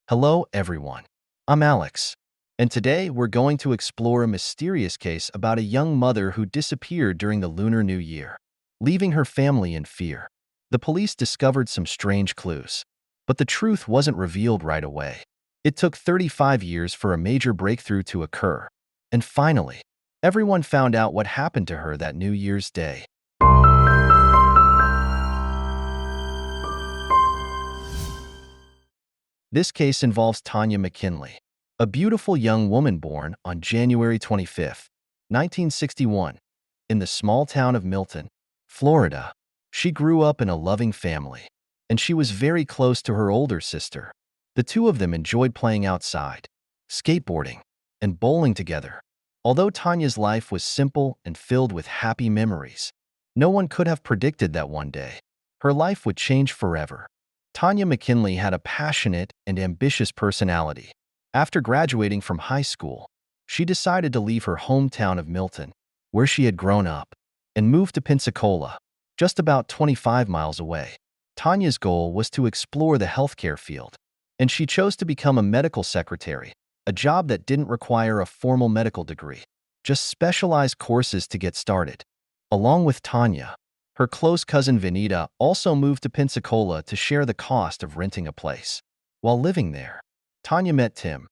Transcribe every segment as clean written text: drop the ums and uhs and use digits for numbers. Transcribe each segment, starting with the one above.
Hello, everyone. I'm Alex, and today we're going to explore a mysterious case about a young mother who disappeared during the Lunar New Year, leaving her family in fear. The police discovered some strange clues, but the truth wasn't revealed right away. It took 35 years for a major breakthrough to occur, and finally, everyone found out what happened to her that New Year's Day. This case involves Tanya McKinley, a beautiful young woman born on January 25, 1961, in the small town of Milton, Florida. She grew up in a loving family, and she was very close to her older sister. The two of them enjoyed playing outside, skateboarding, and bowling together. Although Tanya's life was simple and filled with happy memories, no one could have predicted that one day her life would change forever. Tanya McKinley had a passionate and ambitious personality. After graduating from high school, she decided to leave her hometown of Milton, where she had grown up, and move to Pensacola, just about 25 miles away. Tanya's goal was to explore the healthcare field, and she chose to become a medical secretary, a job that didn't require a formal medical degree, just specialized courses to get started. Along with Tanya, her close cousin Venita also moved to Pensacola to share the cost of renting a place. While living there, Tanya met Tim,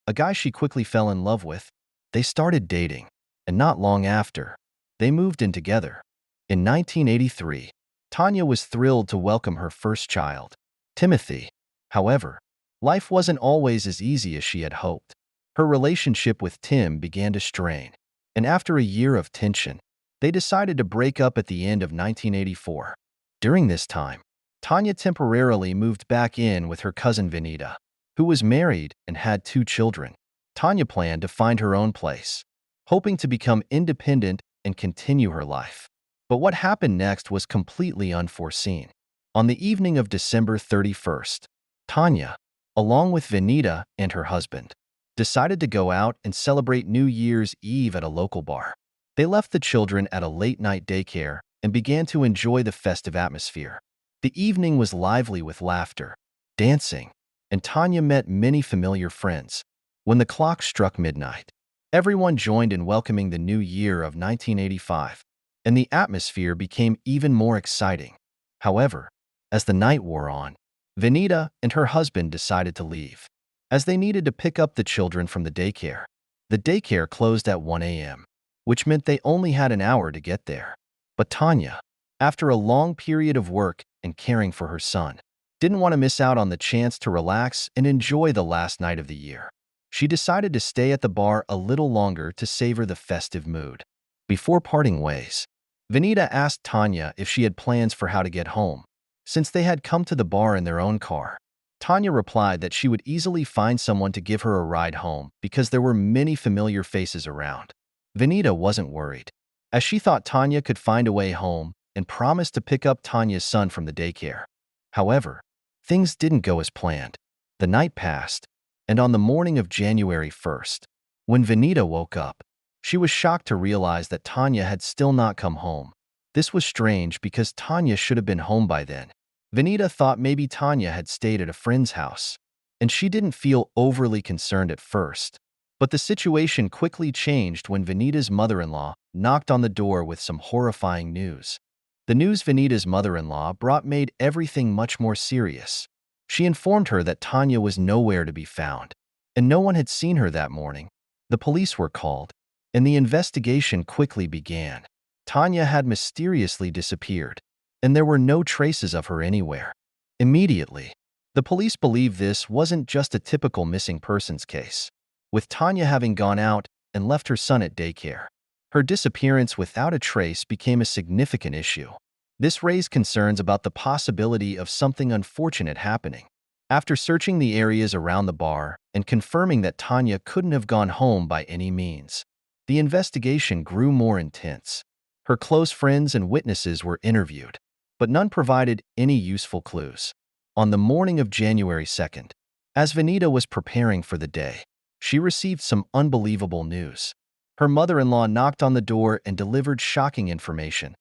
a guy she quickly fell in love with. They started dating, and not long after, they moved in together. In 1983, Tanya was thrilled to welcome her first child, Timothy. However, life wasn't always as easy as she had hoped. Her relationship with Tim began to strain, and after a year of tension, they decided to break up at the end of 1984. During this time, Tanya temporarily moved back in with her cousin Venita, who was married and had 2 children. Tanya planned to find her own place, hoping to become independent and continue her life. But what happened next was completely unforeseen. On the evening of December 31st, Tanya, along with Venita and her husband, decided to go out and celebrate New Year's Eve at a local bar. They left the children at a late-night daycare and began to enjoy the festive atmosphere. The evening was lively with laughter, dancing, and Tanya met many familiar friends. When the clock struck midnight, everyone joined in welcoming the new year of 1985, and the atmosphere became even more exciting. However, as the night wore on, Venita and her husband decided to leave, as they needed to pick up the children from the daycare. The daycare closed at 1 a.m., which meant they only had an hour to get there. But Tanya, after a long period of work and caring for her son, didn't want to miss out on the chance to relax and enjoy the last night of the year. She decided to stay at the bar a little longer to savor the festive mood. Before parting ways, Venita asked Tanya if she had plans for how to get home, since they had come to the bar in their own car. Tanya replied that she would easily find someone to give her a ride home because there were many familiar faces around. Venita wasn't worried, as she thought Tanya could find a way home and promised to pick up Tanya's son from the daycare. However, things didn't go as planned. The night passed, and on the morning of January 1st, when Venita woke up, she was shocked to realize that Tanya had still not come home. This was strange because Tanya should have been home by then. Venita thought maybe Tanya had stayed at a friend's house, and she didn't feel overly concerned at first. But the situation quickly changed when Venita's mother-in-law knocked on the door with some horrifying news. The news Venita's mother-in-law brought made everything much more serious. She informed her that Tanya was nowhere to be found, and no one had seen her that morning. The police were called, and the investigation quickly began. Tanya had mysteriously disappeared, and there were no traces of her anywhere. Immediately, the police believed this wasn't just a typical missing persons case, with Tanya having gone out and left her son at daycare. Her disappearance without a trace became a significant issue. This raised concerns about the possibility of something unfortunate happening. After searching the areas around the bar and confirming that Tanya couldn't have gone home by any means, the investigation grew more intense. Her close friends and witnesses were interviewed, but none provided any useful clues. On the morning of January 2nd, as Venita was preparing for the day, she received some unbelievable news. Her mother-in-law knocked on the door and delivered shocking information.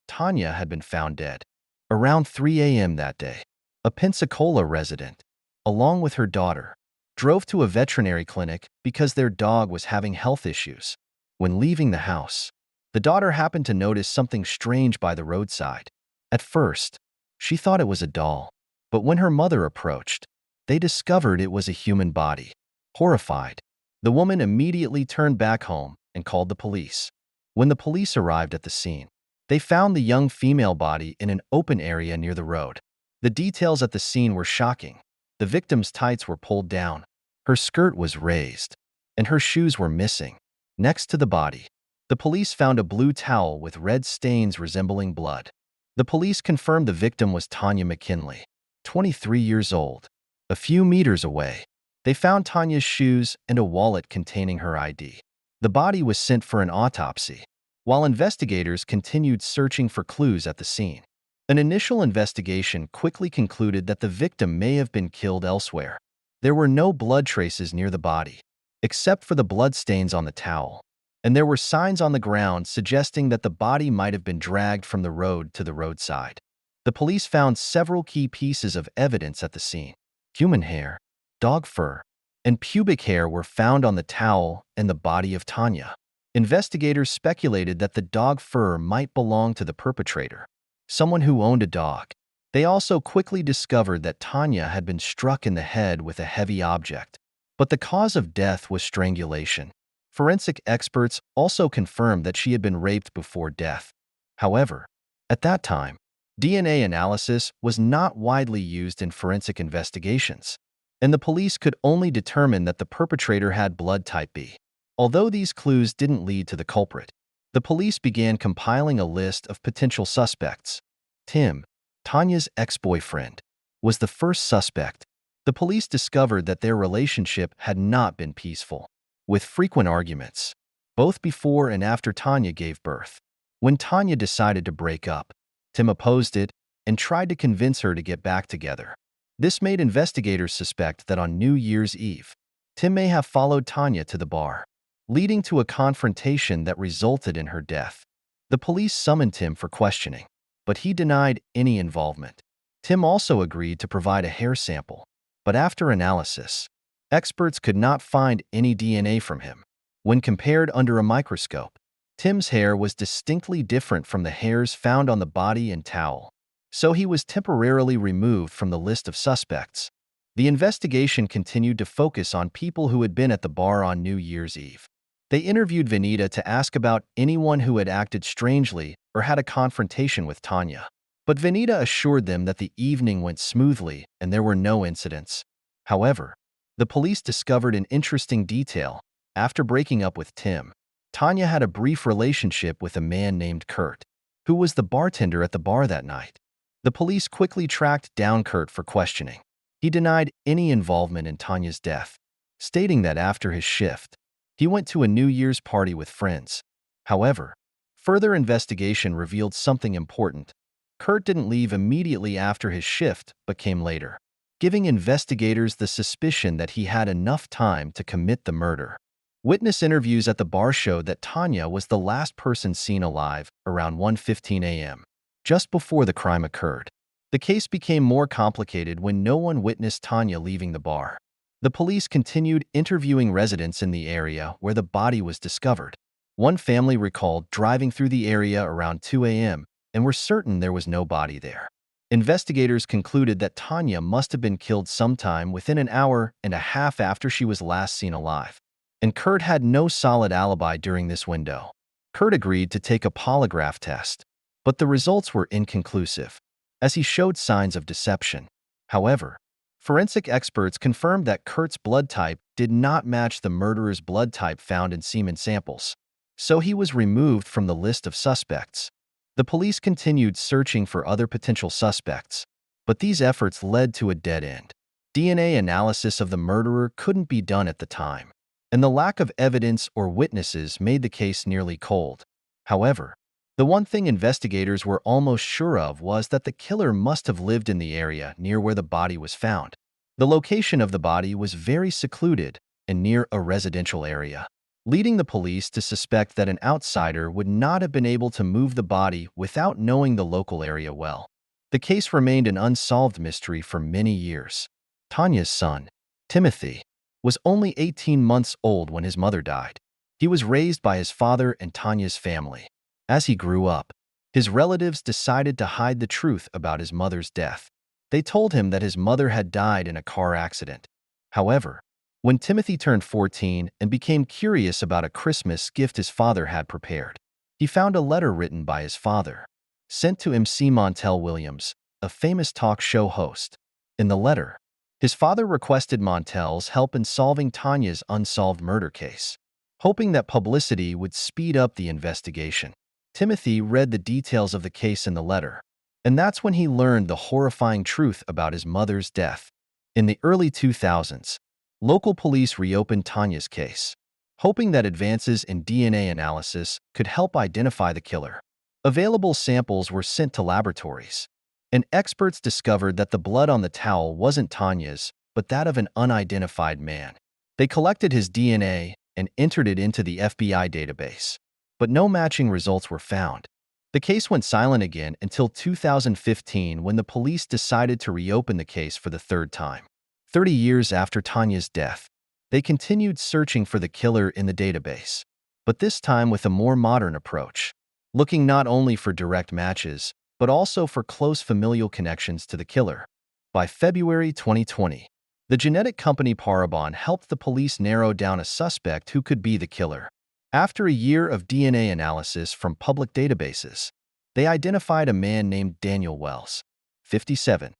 Tanya had been found dead. Around 3 a.m. that day, a Pensacola resident, along with her daughter, drove to a veterinary clinic because their dog was having health issues. When leaving the house, the daughter happened to notice something strange by the roadside. At first, she thought it was a doll, but when her mother approached, they discovered it was a human body. Horrified, the woman immediately turned back home and called the police. When the police arrived at the scene, they found the young female body in an open area near the road. The details at the scene were shocking. The victim's tights were pulled down, her skirt was raised, and her shoes were missing. Next to the body, the police found a blue towel with red stains resembling blood. The police confirmed the victim was Tanya McKinley, 23 years old. A few meters away, they found Tanya's shoes and a wallet containing her ID. The body was sent for an autopsy, while investigators continued searching for clues at the scene. An initial investigation quickly concluded that the victim may have been killed elsewhere. There were no blood traces near the body, except for the bloodstains on the towel, and there were signs on the ground suggesting that the body might have been dragged from the road to the roadside. The police found several key pieces of evidence at the scene. Human hair, dog fur, and pubic hair were found on the towel and the body of Tanya. Investigators speculated that the dog fur might belong to the perpetrator, someone who owned a dog. They also quickly discovered that Tanya had been struck in the head with a heavy object, but the cause of death was strangulation. Forensic experts also confirmed that she had been raped before death. However, at that time, DNA analysis was not widely used in forensic investigations, and the police could only determine that the perpetrator had blood type B. Although these clues didn't lead to the culprit, the police began compiling a list of potential suspects. Tim, Tanya's ex-boyfriend, was the first suspect. The police discovered that their relationship had not been peaceful, with frequent arguments, both before and after Tanya gave birth. When Tanya decided to break up, Tim opposed it and tried to convince her to get back together. This made investigators suspect that on New Year's Eve, Tim may have followed Tanya to the bar, leading to a confrontation that resulted in her death. The police summoned Tim for questioning, but he denied any involvement. Tim also agreed to provide a hair sample, but after analysis, experts could not find any DNA from him. When compared under a microscope, Tim's hair was distinctly different from the hairs found on the body and towel, so he was temporarily removed from the list of suspects. The investigation continued to focus on people who had been at the bar on New Year's Eve. They interviewed Vanita to ask about anyone who had acted strangely or had a confrontation with Tanya. But Vanita assured them that the evening went smoothly and there were no incidents. However, the police discovered an interesting detail. After breaking up with Tim, Tanya had a brief relationship with a man named Kurt, who was the bartender at the bar that night. The police quickly tracked down Kurt for questioning. He denied any involvement in Tanya's death, stating that after his shift, he went to a New Year's party with friends. However, further investigation revealed something important. Kurt didn't leave immediately after his shift but came later, giving investigators the suspicion that he had enough time to commit the murder. Witness interviews at the bar showed that Tanya was the last person seen alive around 1:15 a.m., just before the crime occurred. The case became more complicated when no one witnessed Tanya leaving the bar. The police continued interviewing residents in the area where the body was discovered. One family recalled driving through the area around 2 a.m. and were certain there was no body there. Investigators concluded that Tanya must have been killed sometime within an hour and a half after she was last seen alive, and Kurt had no solid alibi during this window. Kurt agreed to take a polygraph test, but the results were inconclusive, as he showed signs of deception. However, forensic experts confirmed that Kurt's blood type did not match the murderer's blood type found in semen samples, so he was removed from the list of suspects. The police continued searching for other potential suspects, but these efforts led to a dead end. DNA analysis of the murderer couldn't be done at the time, and the lack of evidence or witnesses made the case nearly cold. However, the one thing investigators were almost sure of was that the killer must have lived in the area near where the body was found. The location of the body was very secluded and near a residential area, leading the police to suspect that an outsider would not have been able to move the body without knowing the local area well. The case remained an unsolved mystery for many years. Tanya's son, Timothy, was only 18 months old when his mother died. He was raised by his father and Tanya's family. As he grew up, his relatives decided to hide the truth about his mother's death. They told him that his mother had died in a car accident. However, when Timothy turned 14 and became curious about a Christmas gift his father had prepared, he found a letter written by his father, sent to MC Montel Williams, a famous talk show host. In the letter, his father requested Montel's help in solving Tanya's unsolved murder case, hoping that publicity would speed up the investigation. Timothy read the details of the case in the letter, and that's when he learned the horrifying truth about his mother's death. In the early 2000s, local police reopened Tanya's case, hoping that advances in DNA analysis could help identify the killer. Available samples were sent to laboratories, and experts discovered that the blood on the towel wasn't Tanya's, but that of an unidentified man. They collected his DNA and entered it into the FBI database, but no matching results were found. The case went silent again until 2015 when the police decided to reopen the case for the third time. 30 years after Tanya's death, they continued searching for the killer in the database, but this time with a more modern approach, looking not only for direct matches, but also for close familial connections to the killer. By February 2020, the genetic company Parabon helped the police narrow down a suspect who could be the killer. After a year of DNA analysis from public databases, they identified a man named Daniel Wells, 57,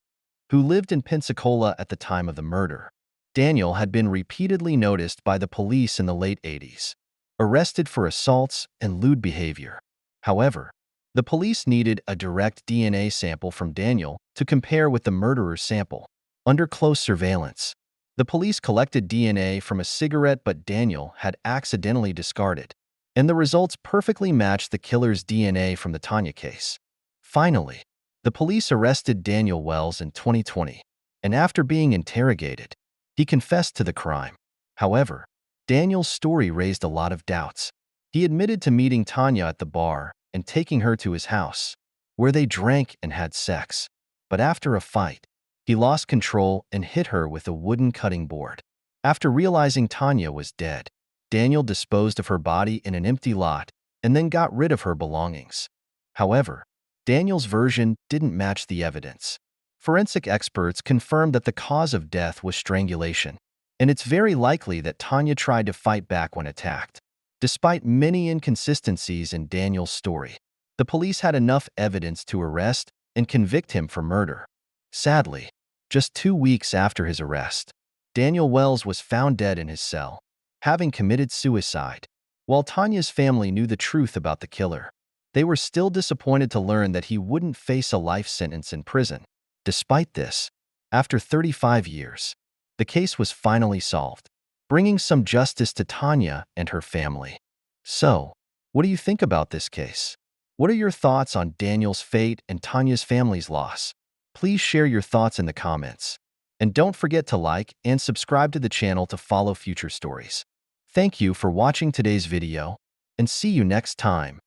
who lived in Pensacola at the time of the murder. Daniel had been repeatedly noticed by the police in the late 80s, arrested for assaults and lewd behavior. However, the police needed a direct DNA sample from Daniel to compare with the murderer's sample. Under close surveillance, the police collected DNA from a cigarette but Daniel had accidentally discarded, and the results perfectly matched the killer's DNA from the Tanya case. Finally, the police arrested Daniel Wells in 2020, and after being interrogated, he confessed to the crime. However, Daniel's story raised a lot of doubts. He admitted to meeting Tanya at the bar and taking her to his house, where they drank and had sex. But after a fight, he lost control and hit her with a wooden cutting board. After realizing Tanya was dead, Daniel disposed of her body in an empty lot and then got rid of her belongings. However, Daniel's version didn't match the evidence. Forensic experts confirmed that the cause of death was strangulation, and it's very likely that Tanya tried to fight back when attacked. Despite many inconsistencies in Daniel's story, the police had enough evidence to arrest and convict him for murder. Sadly, just 2 weeks after his arrest, Daniel Wells was found dead in his cell, having committed suicide. While Tanya's family knew the truth about the killer, they were still disappointed to learn that he wouldn't face a life sentence in prison. Despite this, after 35 years, the case was finally solved, bringing some justice to Tanya and her family. So, what do you think about this case? What are your thoughts on Daniel's fate and Tanya's family's loss? Please share your thoughts in the comments. And don't forget to like and subscribe to the channel to follow future stories. Thank you for watching today's video, and see you next time.